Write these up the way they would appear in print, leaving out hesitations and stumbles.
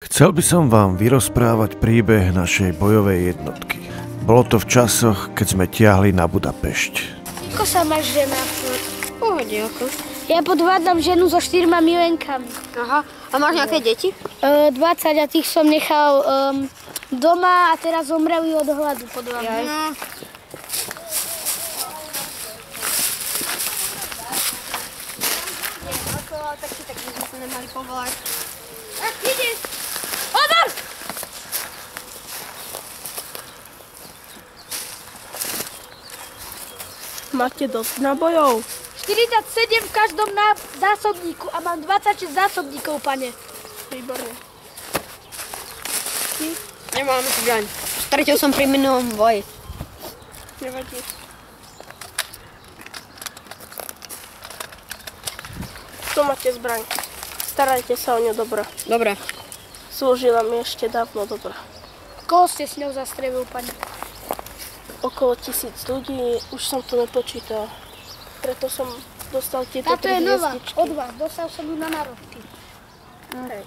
Chcel by som vám vyrozprávať príbeh našej bojovej jednotky. Bolo to v časoch, keď sme tiahli na Budapešť. Ako sa máš žena? Pohode, ako. Ja podvádzam ženu so 4 milenkami. Aha, a máš nejaké deti? 20 a tých som nechal doma a teraz zomreli od hladu podvádzam. No. Tak by sme sa nemali povolať. Ideš! Pozor! Máte dosť nábojov? 47 v každom zásobníku a mám 26 zásobníkov, pane. Výborne. Nemám zbraň. Stratil som pri minulom boji. Nevadí. Tu máte zbraň. Starajte sa o ňu dobre. Dobre. Slúžila mi ešte dávno dobre. Koho ste s ňou zastrelil, pane? Okolo 1000 ľudí, už som to nepočítal. Preto som dostal tieto Táto je 3 nová, hviezdičky. od vás. Dostal som ju na národky. Hej.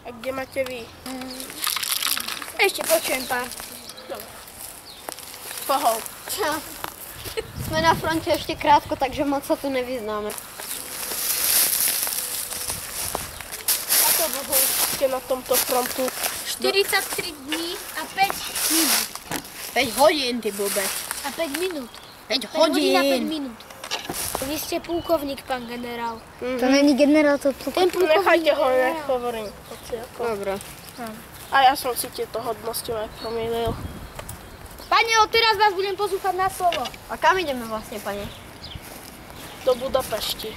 A kde máte vy? Ešte počujem pár. Pohol. Sme na fronte ešte krátko, takže moc sa tu nevyznáme. Ako dlho ste na tomto frontu? 43 dní a 5 minút. 5 hodín, ty blbe. A 5 minút. 5 hodín a 5 hodín. minút. Vy ste púkovník, pán generál. To není generál, to Ten púkovník Nechajte ho, generál. nech hovorím. Dobre. A ja som si tieto hodnosti aj promýlil. Pane, odteraz vás budem poslúchať na slovo. A kam ideme vlastne, pane? Do Budapešti.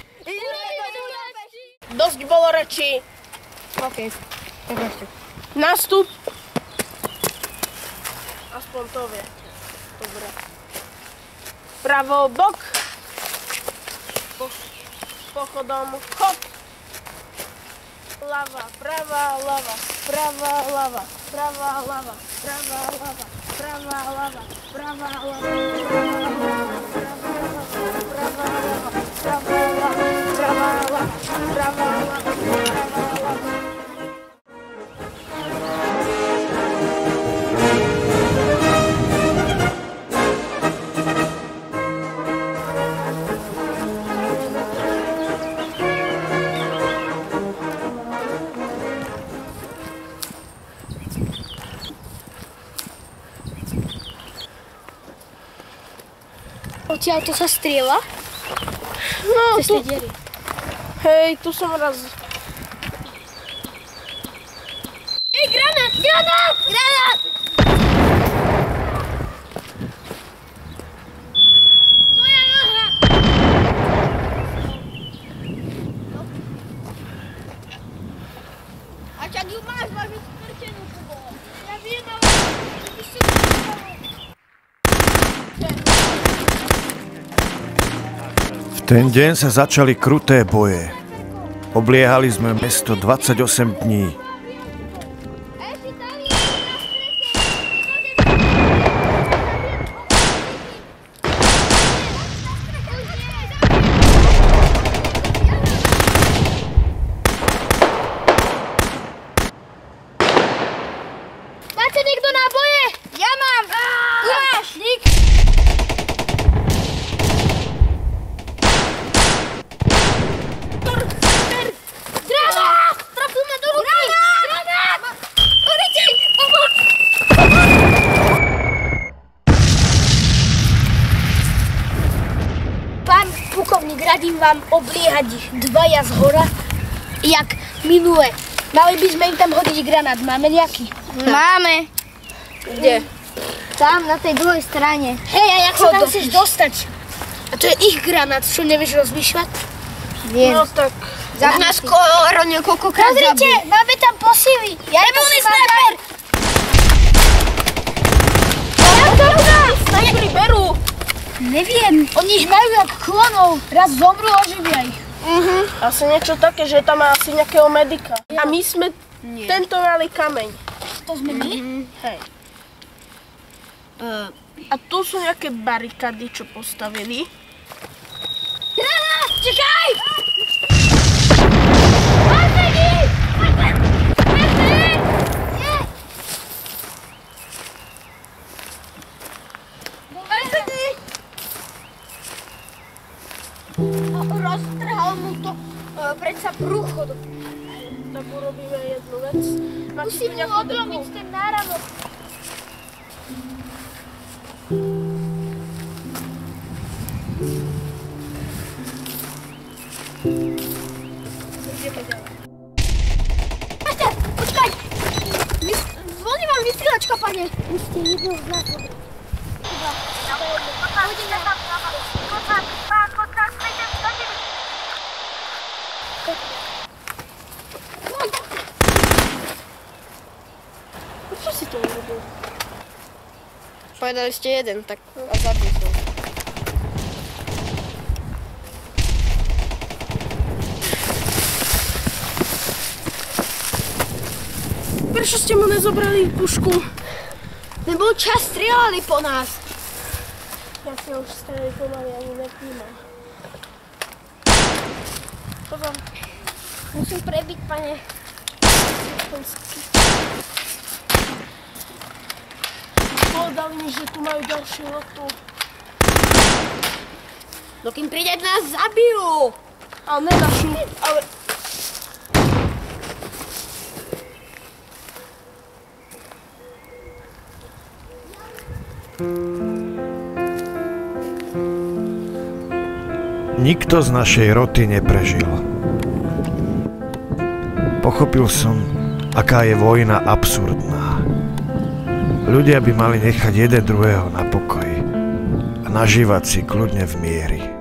Dosť bolo rečí. OK, tak ešte. Nástup. Aspoň to vie. Dobre. Pravo bok. Pochodom chod. Lava, prava, lava, prava, lava, prava, lava, prava, lava, prava, lava, prava, lava, prava, lava, prava, lava. Odtiaľ to sa strieľa? No, Cez tu, tie diery. hej, tu som raz. Ej, granát! Granát! Granát! Moja noha! A čak ju máš strčenú, Kubo. Ja viem, ale ešte to nestalo. V ten deň sa začali kruté boje. Obliehali sme mesto 28 dní. Ešte tam je Máte niekto náboje? Ja mám! Tu máš! Dík! Granát! Trafil ma do ruky! Granát! Horite! Pomoc! Pán pukovník, radím vám obliehať ich dvaja z hora, jak minule. Mali by sme im tam hodiť granát. Máme nejaký? Máme. Kde? Tam, na tej druhej strane. Hej, a jak sa tam chceš dostať? A to je ich granát, čo nevieš rozmýšľať? Viem. No tak, Za nás skoro niekoľkokrát Pozrite, zabil. máme tam posily. Ja neboli sniper! Jak to dá? snajperi berú. Neviem, oni ich majú jak klonov. Raz zomrú, oživia ich. Asi niečo také, že tam má asi nejakého medika. A my sme tento mali kameň. To sme my? Hej. A tu sú nejaké barikády, čo postavili. Granát! Čekaj! mu to predsa prúcho. Tak urobíme jednu vec. Musím mu odlomiť ten náramok. Majster, počkaj! Zvoní vám vysielačka, pane. Musíte jedno z nás dobrý. Hodíme tam. Koca, späťte, späťte. Čo si to urobil? Povedali ste jeden, tak a zabil som. Prečo ste mu nezobrali pušku? Nebol čas, strieľali po nás. Ja si už starý pomaly ani nevnímam. Pozor. Musím prebiť, pane. Povedali mi, že tu majú ďalšiu lotu. Dokým príde, nás zabijú. Ale ne našu, ale... Nikto z našej roty neprežil. Pochopil som, aká je vojna absurdná. Ľudia by mali nechať jeden druhého na pokoji a nažívať si kľudne v mieri.